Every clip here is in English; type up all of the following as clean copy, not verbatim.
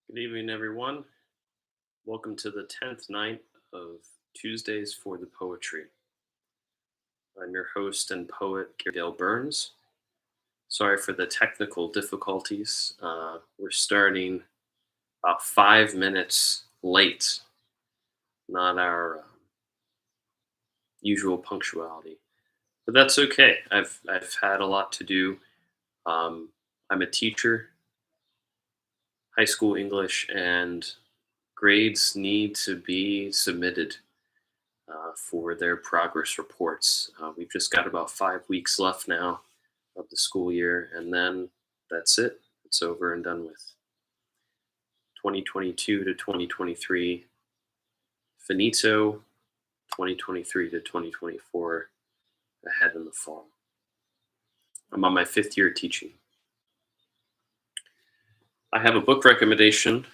Good evening, everyone. Welcome to the 10th night of Tuesdays for the Poetry. I'm your host and poet, Gabriel Burns. Sorry for the technical difficulties. We're starting about 5 minutes late, not our usual punctuality. But that's okay. I've had a lot to do. Um, I'm a teacher, high school English, and grades need to be submitted for their progress reports. We've just got about 5 weeks left now of the school year, and then that's it. It's over and done with. 2022 to 2023, finito. 2023 to 2024, ahead in the fall. I'm on my 5th year teaching. I have a book recommendation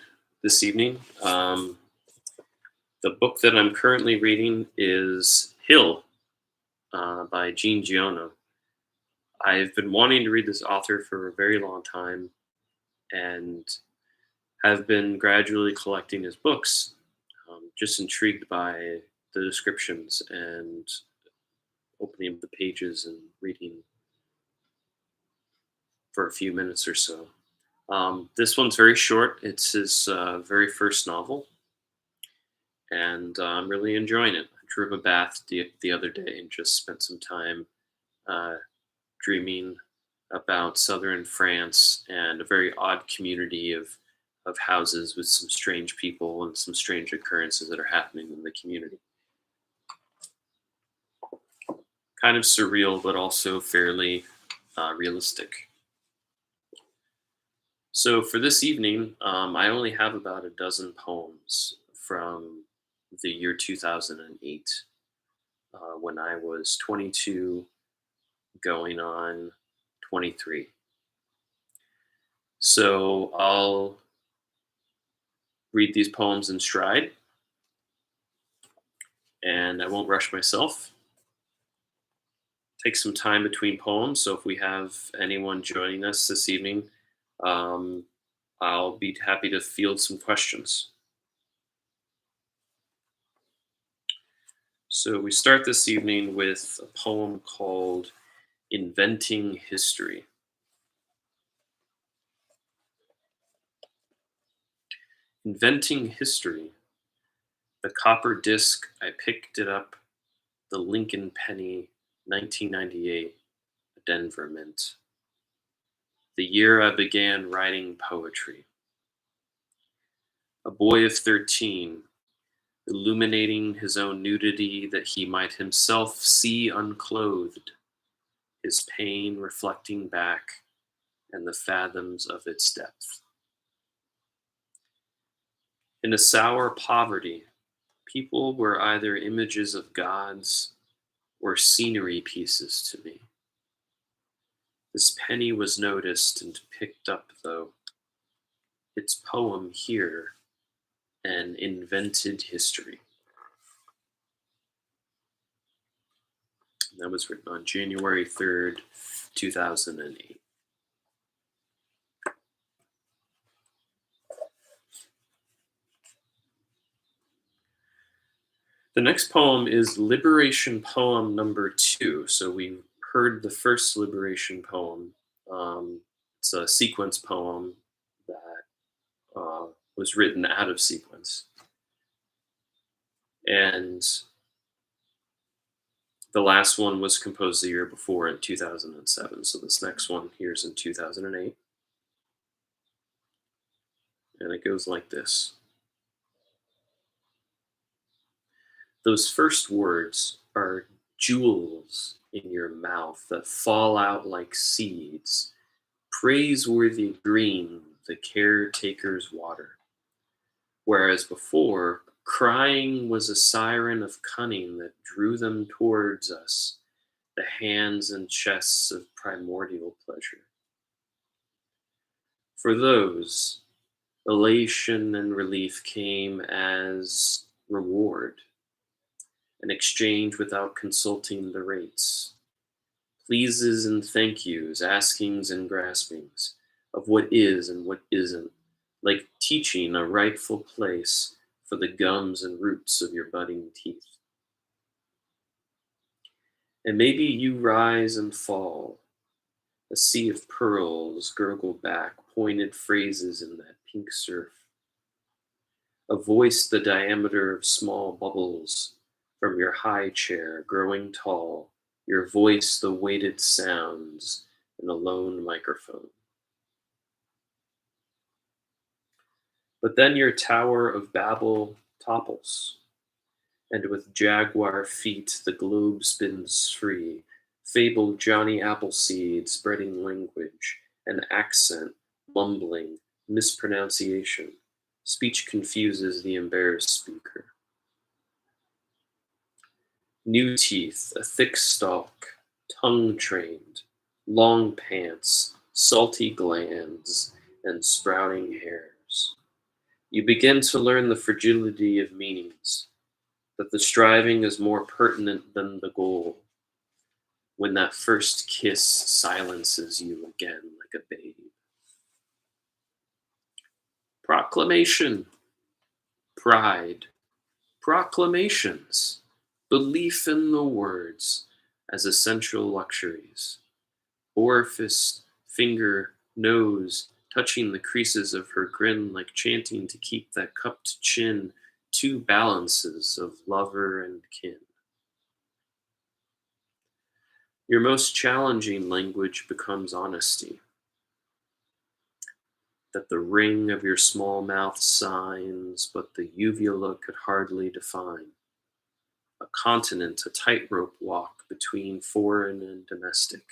this evening. The book that I'm currently reading is Hill by Gene Giona. I've been wanting to read this author for a very long time and have been gradually collecting his books, just intrigued by the descriptions and opening up the pages and reading for a few minutes or so. This one's very short. It's his very first novel, and I'm really enjoying it. I drew up a bath the other day and just spent some time uh, dreaming about southern France and a very odd community of houses with some strange people and some strange occurrences that are happening in the community. Kind of surreal, but also fairly realistic. So for this evening, I only have about a dozen poems from the year 2008, when I was 22, going on 23. So I'll read these poems in stride, and I won't rush myself. Take some time between poems, so if we have anyone joining us this evening, um, I'll be happy to field some questions. So we start this evening with a poem called Inventing History. Inventing history. The copper disc, I picked it up, the Lincoln penny, 1998, Denver Mint. The year I began writing poetry. A boy of 13, illuminating his own nudity that he might himself see unclothed, his pain reflecting back and the fathoms of its depth. In a sour poverty, people were either images of gods or scenery pieces to me. This penny was noticed and picked up, though. Its poem here, an invented history. And that was written on January 3rd, 2008. The next poem is Liberation Poem number 2. So we heard the first Liberation poem. It's a sequence poem that was written out of sequence. And the last one was composed the year before in 2007. So this next one here is in 2008. And it goes like this. Those first words are jewels in your mouth that fall out like seeds, praiseworthy green, the caretaker's water. Whereas before, crying was a siren of cunning that drew them towards us, the hands and chests of primordial pleasure. For those, elation and relief came as reward, an exchange without consulting the rates, pleases and thank yous, askings and graspings of what is and what isn't, like teaching a rightful place for the gums and roots of your budding teeth. And maybe you rise and fall, a sea of pearls gurgle back pointed phrases in that pink surf, a voice the diameter of small bubbles from your high chair growing tall, your voice the weighted sounds in a lone microphone. But then your Tower of Babel topples, and with jaguar feet the globe spins free, fabled Johnny Appleseed spreading language, an accent, mumbling, mispronunciation. Speech confuses the embarrassed speaker. New teeth, a thick stalk, tongue trained, long pants, salty glands, and sprouting hairs. You begin to learn the fragility of meanings, that the striving is more pertinent than the goal, when that first kiss silences you again like a babe. Proclamation, pride, proclamations, belief in the words as essential luxuries. Orifice, finger, nose, touching the creases of her grin like chanting to keep that cupped chin, two balances of lover and kin. Your most challenging language becomes honesty, that the ring of your small mouth signs, but the uvula could hardly define. A continent, a tightrope walk between foreign and domestic,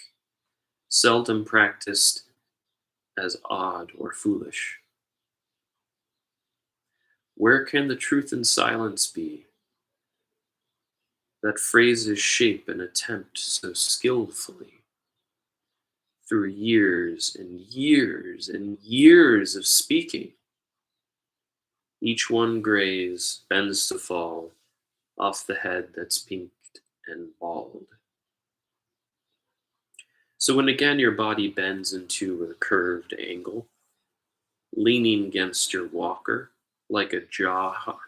seldom practiced as odd or foolish. Where can the truth in silence be, that phrases shape an attempt so skillfully? Through years and years and years of speaking, each one grays, bends to fall, off the head that's pinked and bald. So when again your body bends into a curved angle, leaning against your walker like a jaw harp,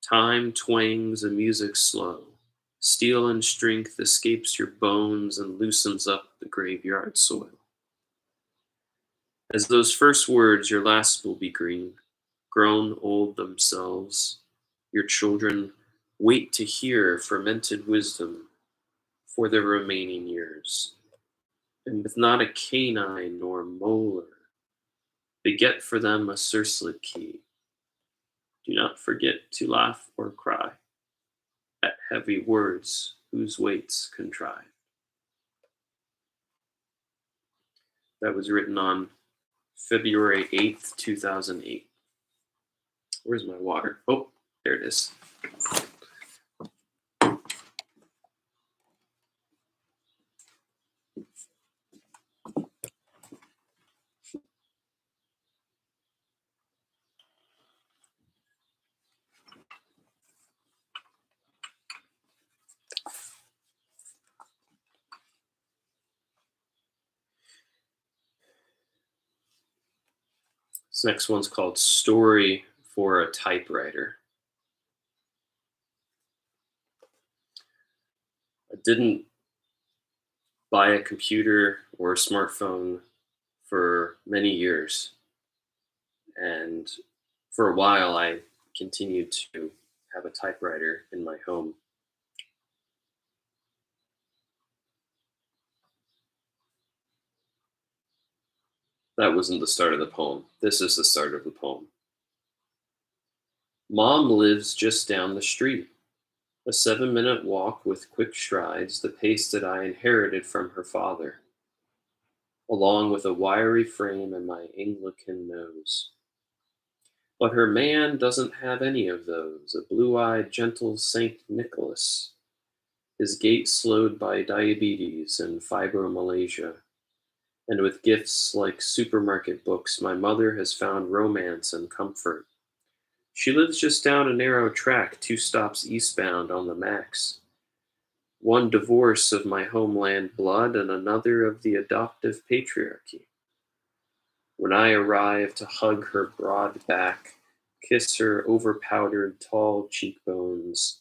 time twangs a music slow. Steel and strength escapes your bones and loosens up the graveyard soil. As those first words, your last will be green, grown old themselves. Your children wait to hear fermented wisdom for their remaining years. And with not a canine nor molar, beget for them a surcelet key. Do not forget to laugh or cry at heavy words whose weights contrive. That was written on February 8th, 2008. Where's my water? Oh, there it is. This next one's called Story for a Typewriter. I didn't buy a computer or a smartphone for many years. And for a while, I continued to have a typewriter in my home. That wasn't the start of the poem. This is the start of the poem. Mom lives just down the street. A 7-minute walk with quick strides, the pace that I inherited from her father, along with a wiry frame and my Anglican nose. But her man doesn't have any of those, a blue-eyed, gentle Saint Nicholas, his gait slowed by diabetes and fibromyalgia. And with gifts like supermarket books, my mother has found romance and comfort. She lives just down a narrow track, 2 stops eastbound on the Max. One divorce of my homeland blood and another of the adoptive patriarchy. When I arrive to hug her broad back, kiss her over-powdered tall cheekbones,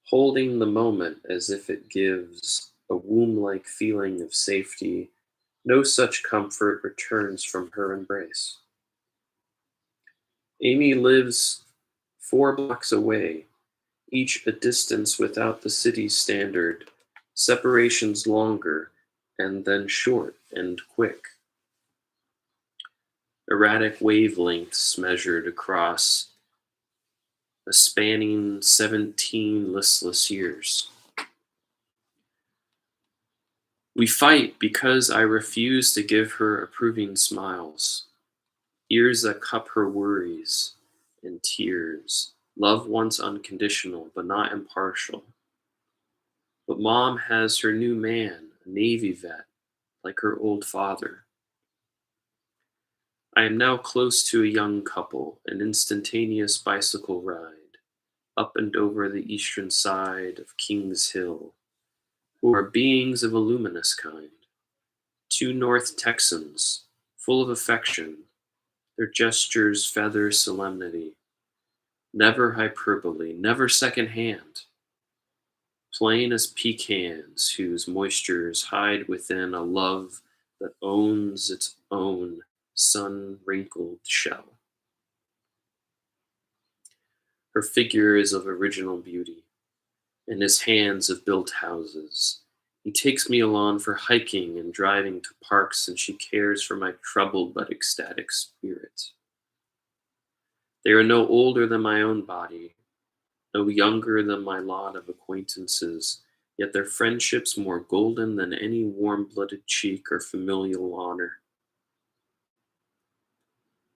holding the moment as if it gives a womb-like feeling of safety, no such comfort returns from her embrace. Amy lives 4 blocks away, each a distance without the city's standard, separations longer and then short and quick, erratic wavelengths measured across a spanning 17 listless years. We fight because I refuse to give her approving smiles, ears that cup her worries and tears, love once unconditional but not impartial. But Mom has her new man, a Navy vet, like her old father. I am now close to a young couple, an instantaneous bicycle ride, up and over the eastern side of Kings Hill, who are beings of a luminous kind. 2 North Texans, full of affection, their gestures feather solemnity, never hyperbole, never second-hand, plain as pecans whose moistures hide within a love that owns its own sun-wrinkled shell. Her figure is of original beauty, and his hands have built houses. He takes me along for hiking and driving to parks, and she cares for my troubled but ecstatic spirit. They are no older than my own body, no younger than my lot of acquaintances, yet their friendship's more golden than any warm-blooded cheek or familial honor.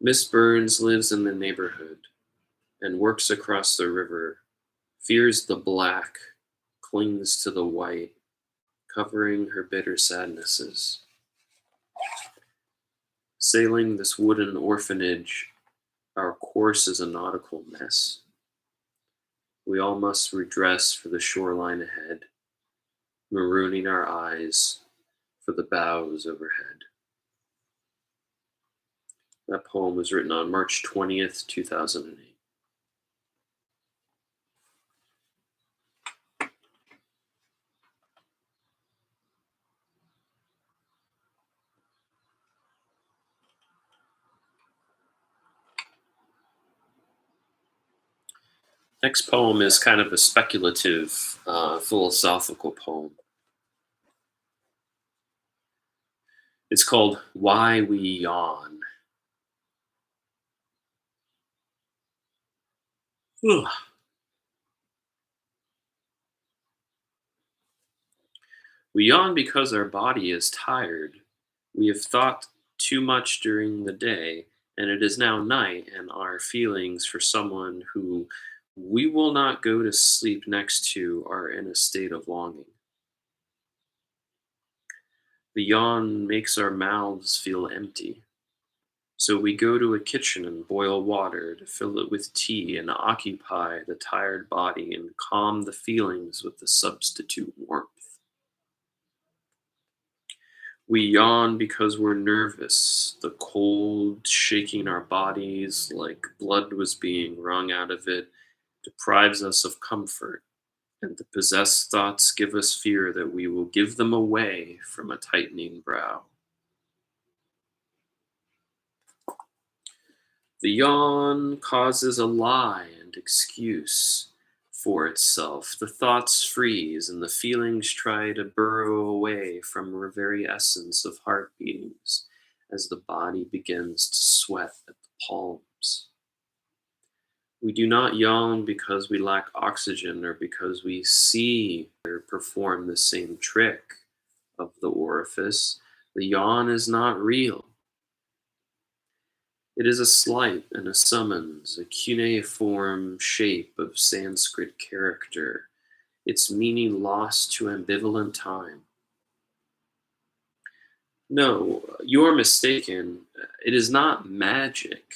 Miss Burns lives in the neighborhood and works across the river, fears the black, clings to the white, covering her bitter sadnesses. Sailing this wooden orphanage, our course is a nautical mess. We all must redress for the shoreline ahead, marooning our eyes for the bows overhead. That poem was written on March 20th, 2008. Next poem is kind of a speculative, philosophical poem. It's called Why We Yawn. Ugh. We yawn because our body is tired. We have thought too much during the day, and it is now night, and our feelings for someone who we will not go to sleep next to are in a state of longing. The yawn makes our mouths feel empty. So we go to a kitchen and boil water to fill it with tea and occupy the tired body and calm the feelings with the substitute warmth. We yawn because we're nervous, the cold shaking our bodies like blood was being wrung out of it deprives us of comfort, and the possessed thoughts give us fear that we will give them away from a tightening brow. The yawn causes a lie and excuse for itself. The thoughts freeze and the feelings try to burrow away from our very essence of heart beatings as the body begins to sweat at the palms. We do not yawn because we lack oxygen or because we see or perform the same trick of the orifice. The yawn is not real. It is a slight and a summons, a cuneiform shape of Sanskrit character, its meaning lost to ambivalent time. No, you're mistaken. It is not magic.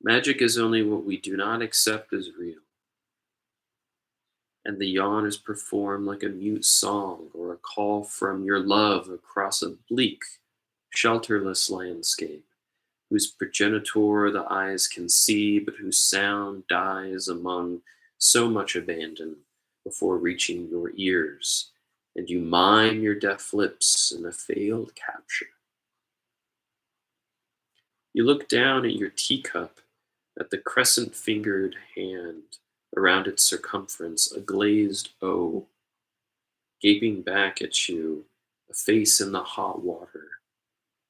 Magic is only what we do not accept as real. And the yawn is performed like a mute song or a call from your love across a bleak, shelterless landscape. whose progenitor the eyes can see, but whose sound dies among so much abandon before reaching your ears, and you mime your deaf lips in a failed capture. You look down at your teacup, at the crescent fingered hand, around its circumference, a glazed O, gaping back at you, a face in the hot water,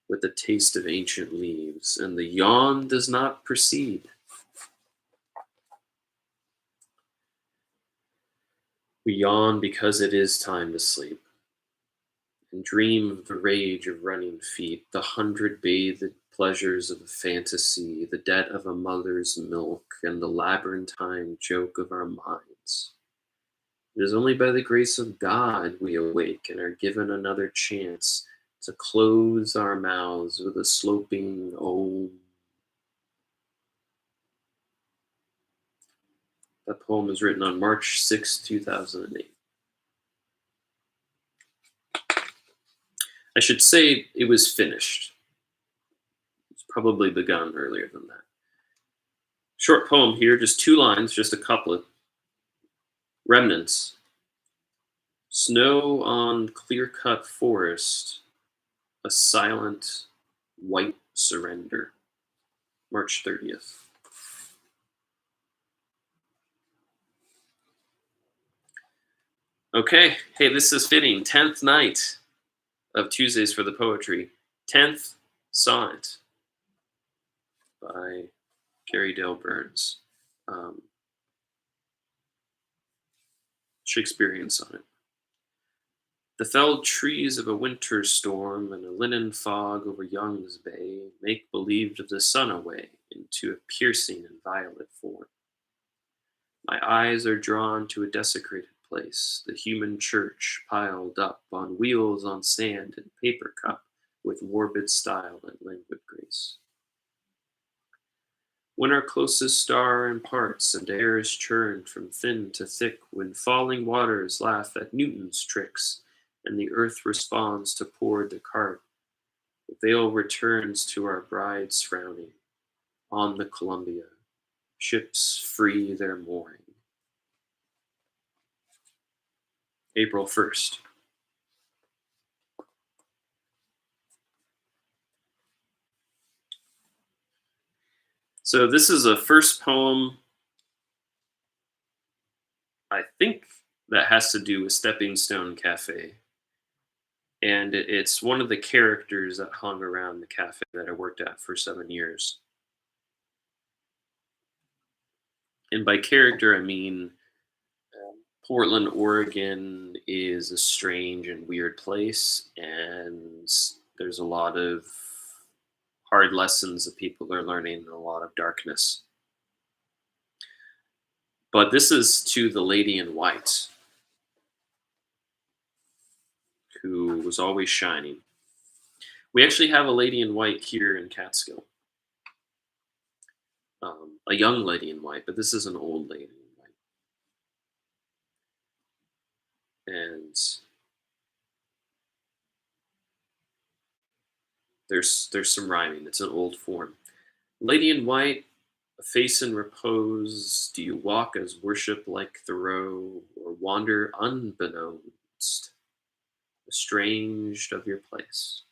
with the taste of ancient leaves, and the yawn does not proceed. We yawn because it is time to sleep, and dream of the rage of running feet, the 100 bathed pleasures of a fantasy, the debt of a mother's milk, and the labyrinthine joke of our minds. It is only by the grace of God we awake and are given another chance to close our mouths with a sloping Om. That poem was written on March 6, 2008. I should say it was finished. It's probably begun earlier than that. Short poem here, just 2 lines, just a couplet. Remnants. Snow on clear-cut forest, a silent, white surrender. March 30th. Okay, hey, this is fitting. 10th night of Tuesdays for the Poetry. 10th Sonnet by Gary Dale Burns. Shakespearean sonnet. The felled trees of a winter storm and a linen fog over Young's Bay make believe the sun away into a piercing and violet form. My eyes are drawn to a desecrated place, the human church piled up on wheels on sand and paper cup with morbid style and languid grace. When our closest star imparts and air is churned from thin to thick, when falling waters laugh at Newton's tricks, and the earth responds to pour Descartes, the veil returns to our brides frowning. On the Columbia, ships free their mooring. April 1st. So this is a first poem, I think, that has to do with Stepping Stone Cafe. And it's one of the characters that hung around the cafe that I worked at for 7 years. And by character, I mean Portland, Oregon is a strange and weird place, and there's a lot of hard lessons that people are learning and a lot of darkness. But this is to the lady in white, who was always shining. We actually have a lady in white here in Catskill. A young lady in white, but this is an old lady in white. And there's some rhyming. It's an old form. Lady in white, a face in repose, do you walk as worship like Thoreau, or wander unbeknownst, estranged of your place?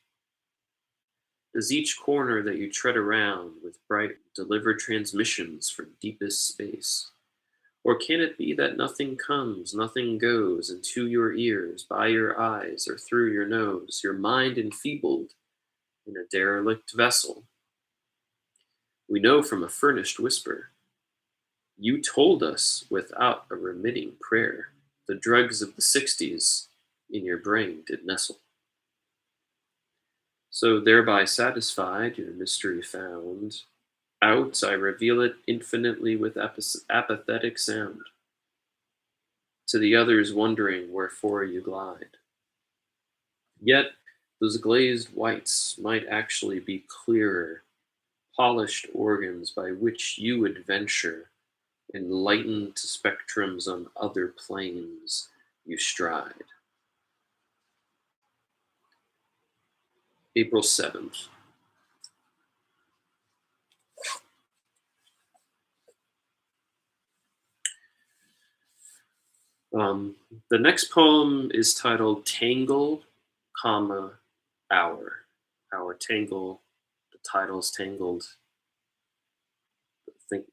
Does each corner that you tread around with bright deliver transmissions from deepest space? Or can it be that nothing comes, nothing goes into your ears, by your eyes, or through your nose, your mind enfeebled in a derelict vessel? We know from a furnished whisper. You told us without a remitting prayer, the drugs of the 60s in your brain did nestle. So thereby satisfied, your mystery found, out I reveal it infinitely with apathetic sound, to the others wondering wherefore you glide. Yet those glazed whites might actually be clearer, polished organs by which you adventure, enlightened to spectrums on other planes you stride. April 7th. Um, the next poem is titled Tangle, comma, Hour. Hour Tangle. The title's Tangled. think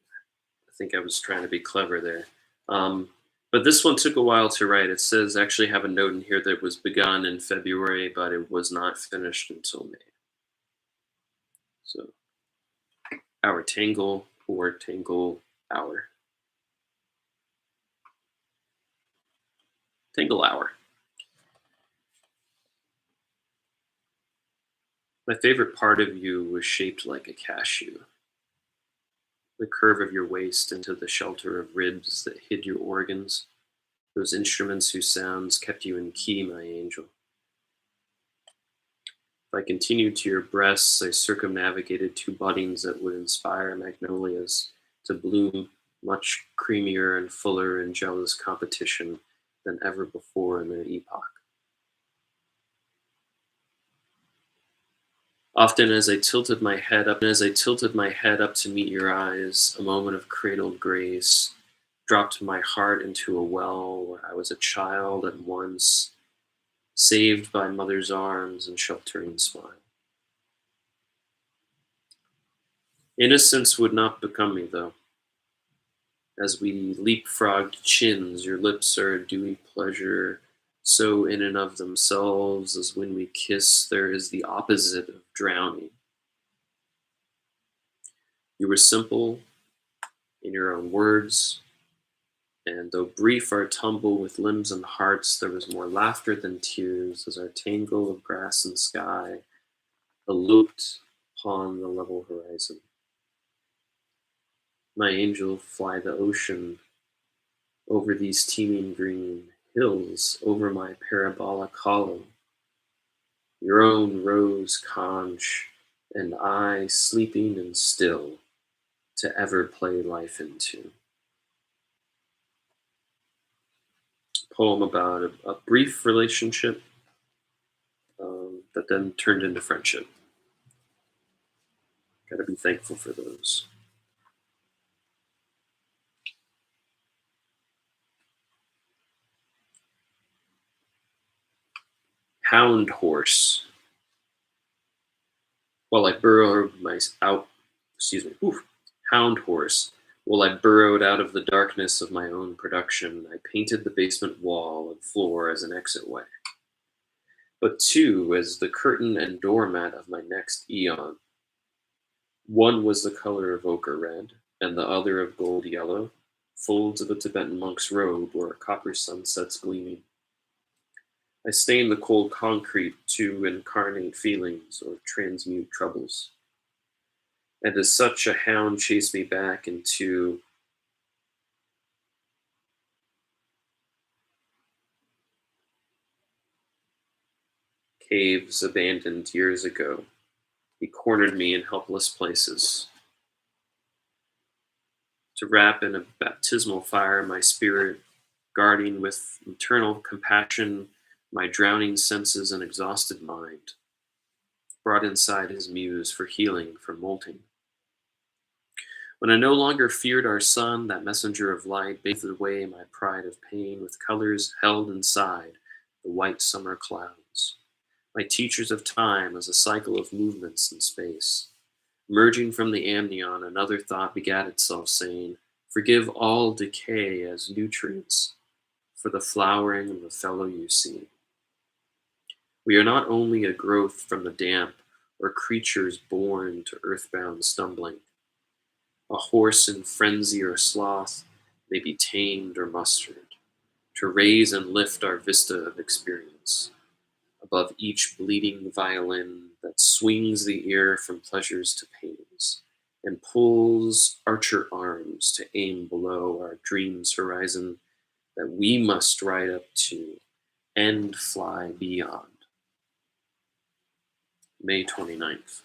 I think I was trying to be clever there. Um, but this one took a while to write. It says actually have a note in here that it was begun in February, but it was not finished until May. So our tangle or tangle hour. Tangle hour. My favorite part of you was shaped like a cashew. The curve of your waist into the shelter of ribs that hid your organs. Those instruments whose sounds kept you in key, my angel. If I continued to your breasts, I circumnavigated two buddings that would inspire magnolias to bloom much creamier and fuller in jealous competition than ever before in their epoch. Often as I tilted my head up to meet your eyes, a moment of cradled grace dropped my heart into a well where I was a child at once, saved by mother's arms and sheltering smile. Innocence would not become me, though. As we leapfrogged chins, your lips are a dewy pleasure, so in and of themselves as when we kiss, there is the opposite of drowning. You were simple in your own words, and though brief our tumble with limbs and hearts, there was more laughter than tears as our tangle of grass and sky eloped upon the level horizon. My angel, fly the ocean over these teeming green hills, over my parabolic hollow, your own rose conch, and I sleeping and still to ever play life into. Poem about a brief relationship that then turned into friendship. Got to be thankful for those. Hound horse. While I burrowed my out, excuse me, oof, hound horse. While I burrowed out of the darkness of my own production, I painted the basement wall and floor as an exit way, but two as the curtain and doormat of my next eon. One was the color of ochre red, and the other of gold yellow, folds of a Tibetan monk's robe or copper sunsets gleaming. I stain the cold concrete to incarnate feelings or transmute troubles. And as such, a hound chased me back into caves abandoned years ago. He cornered me in helpless places. To wrap in a baptismal fire my spirit, guarding with eternal compassion my drowning senses and exhausted mind, brought inside his muse for healing from molting. When I no longer feared our sun, that messenger of light bathed away my pride of pain with colors held inside the white summer clouds. My teachers of time as a cycle of movements in space. Merging from the amnion, another thought begat itself, saying, forgive all decay as nutrients for the flowering of the fellow you see. We are not only a growth from the damp, or creatures born to earthbound stumbling. A horse in frenzy or sloth may be tamed or mustered, to raise and lift our vista of experience, above each bleeding violin that swings the ear from pleasures to pains, and pulls archer arms to aim below our dreams' horizon that we must ride up to and fly beyond. May 29th.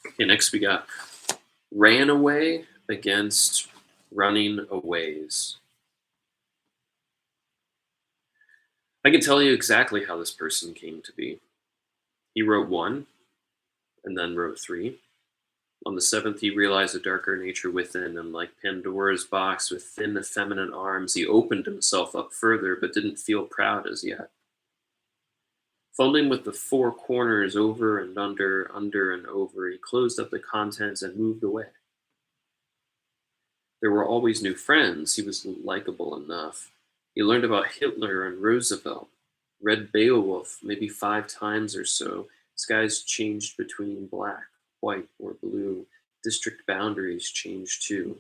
Okay, next we got ran away against running aways. I can tell you exactly how this person came to be. He wrote one and then wrote three. On the seventh, he realized a darker nature within, and like Pandora's box with thin, effeminate arms, he opened himself up further, but didn't feel proud as yet. Fumbling with the four corners over and under and over, he closed up the contents and moved away. There were always new friends. He was likable enough. He learned about Hitler and Roosevelt, read Beowulf maybe 5 times or so. Skies changed between black, white, or blue. District boundaries changed too.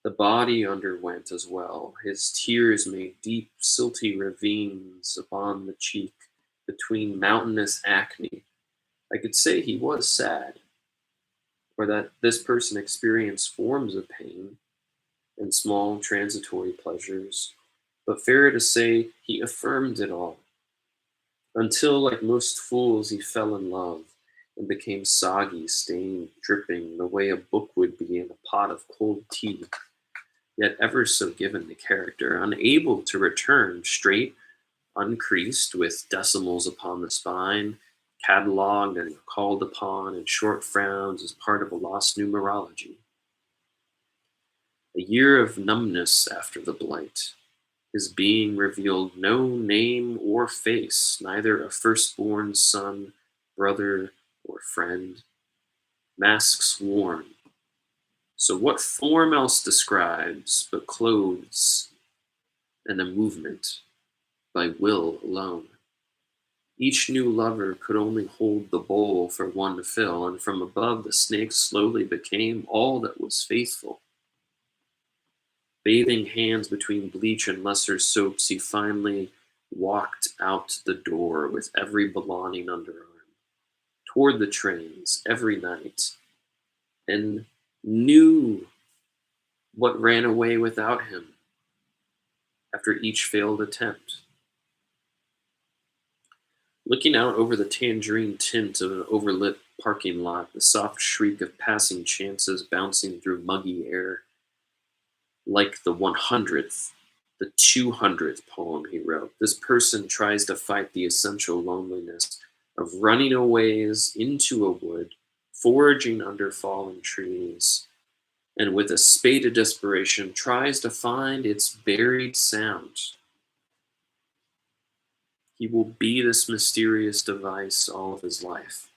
The body underwent as well. His tears made deep, silty ravines upon the cheek between mountainous acne. I could say he was sad, or that this person experienced forms of pain and small transitory pleasures, but fair to say he affirmed it all, until, like most fools, he fell in love and became soggy, stained, dripping, the way a book would be in a pot of cold tea, yet ever so given to character, unable to return straight, uncreased, with decimals upon the spine, catalogued and called upon, and short frowns as part of a lost numerology. A year of numbness after the blight. His being revealed no name or face, neither a firstborn son, brother, or friend. Masks worn. So what form else describes but clothes and a movement by will alone? Each new lover could only hold the bowl for one to fill, and from above the snake slowly became all that was faithful. Bathing hands between bleach and lesser soaps, he finally walked out the door with every belonging underarm, toward the trains every night, and knew what ran away without him after each failed attempt. Looking out over the tangerine tint of an overlit parking lot, the soft shriek of passing chances bouncing through muggy air, like the 100th, the 200th poem he wrote. This person tries to fight the essential loneliness of running a ways into a wood, foraging under fallen trees, and with a spade of desperation tries to find its buried sound. He will be this mysterious device all of his life.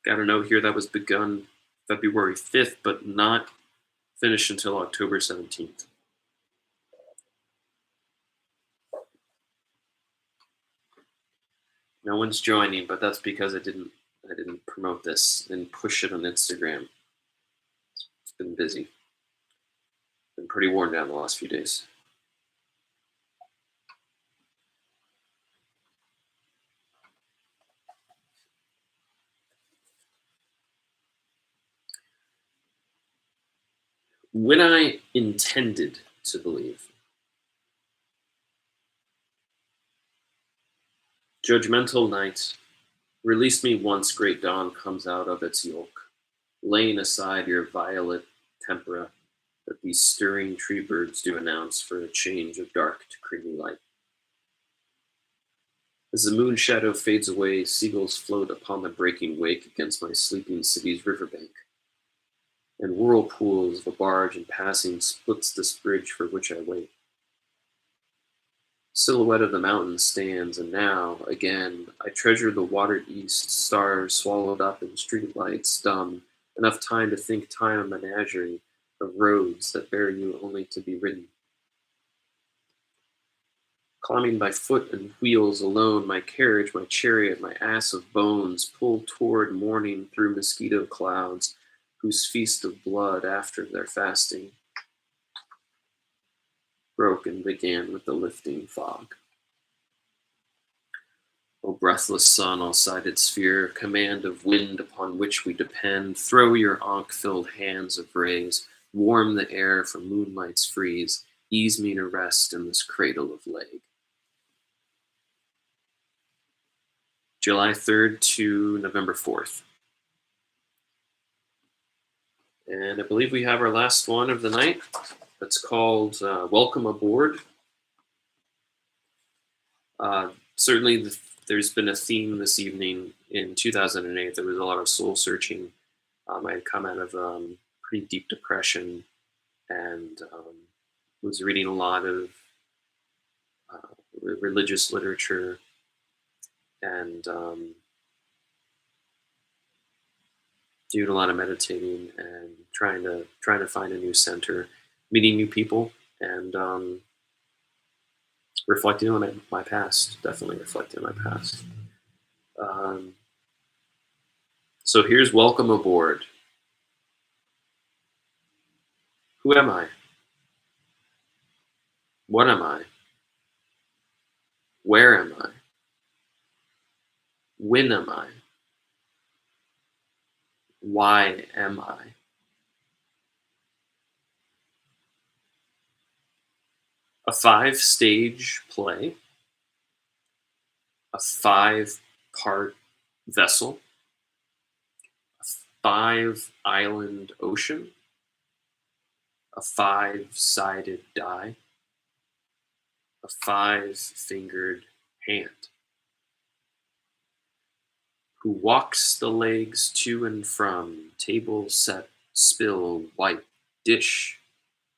Got a note here that was begun February 5th, but not finished until October 17th. No one's joining, but that's because I didn't promote this and push it on Instagram. It's been busy. Been pretty worn down the last few days. When I intended to believe, judgmental night, release me once great dawn comes out of its yolk, laying aside your violet tempera that these stirring tree birds do announce for a change of dark to creamy light. As the moon shadow fades away, seagulls float upon the breaking wake against my sleeping city's riverbank, and whirlpools of a barge in passing splits this bridge for which I wait. Silhouette of the mountain stands, and now, again, I treasure the watered east, stars swallowed up in streetlights, dumb, enough time to think time a menagerie of roads that bear you only to be ridden. Climbing by foot and wheels alone, my carriage, my chariot, my ass of bones pull toward morning through mosquito clouds, whose feast of blood after their fasting broke and began with the lifting fog. O breathless sun, all-sided sphere, command of wind upon which we depend, throw your ankh-filled hands of rays, warm the air from moonlight's freeze, ease me to rest in this cradle of leg. July 3rd to November 4th. And I believe we have our last one of the night. That's called Welcome Aboard. Certainly, there's been a theme this evening. In 2008, there was a lot of soul searching. I had come out of pretty deep depression and was reading a lot of religious literature and doing a lot of meditating and trying to find a new center, meeting new people, and reflecting on my past. Definitely reflecting on my past. Um, so here's welcome aboard. Who am I? What am I? Where am I? When am I? Why am I? A five-stage play, a five-part vessel, a five-island ocean, a five-sided die, a five-fingered hand, who walks the legs to and from, table set, spill, wipe, dish,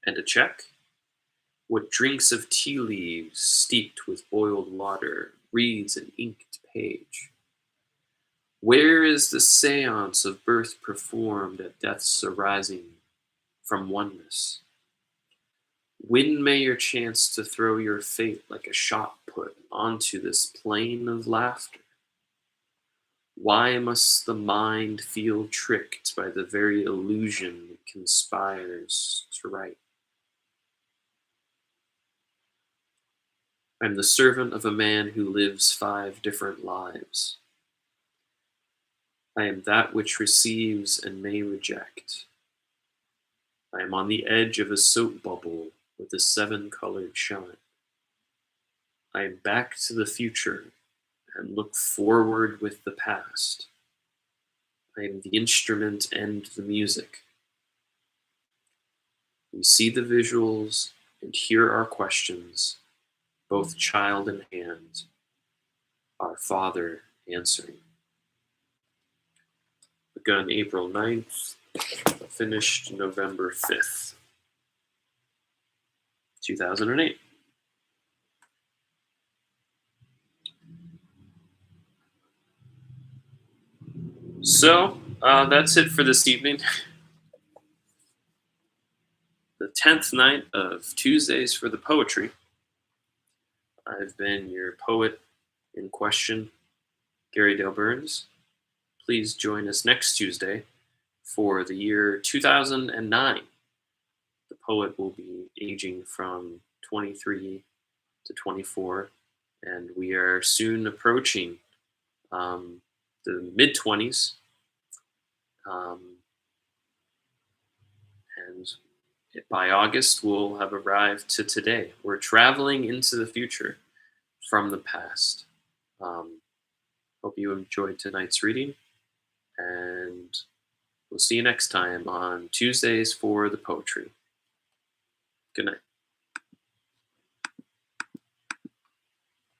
and a check? What drinks of tea leaves steeped with boiled water, reads an inked page? Where is the seance of birth performed at death's arising from oneness? When may your chance to throw your fate like a shot put onto this plane of laughter? Why must the mind feel tricked by the very illusion it conspires to write? I'm the servant of a man who lives five different lives. I am that which receives and may reject. I am on the edge of a soap bubble with a seven-colored shine. I am back to the future and look forward with the past. I am the instrument and the music. We see the visuals and hear our questions, both child in hand, our Father answering. Begun April 9th, finished November 5th, 2008. So, that's it for this evening. The 10th night of Tuesdays for the Poetry. I've been your poet in question, Gary Dale Burns. Please join us next Tuesday for the year 2009. The poet will be aging from 23 to 24, and we are soon approaching the mid 20s. And by August, we'll have arrived to today. We're traveling into the future from the past. Um, Hope you enjoyed tonight's reading, and we'll see you next time on Tuesdays for the Poetry. Good night.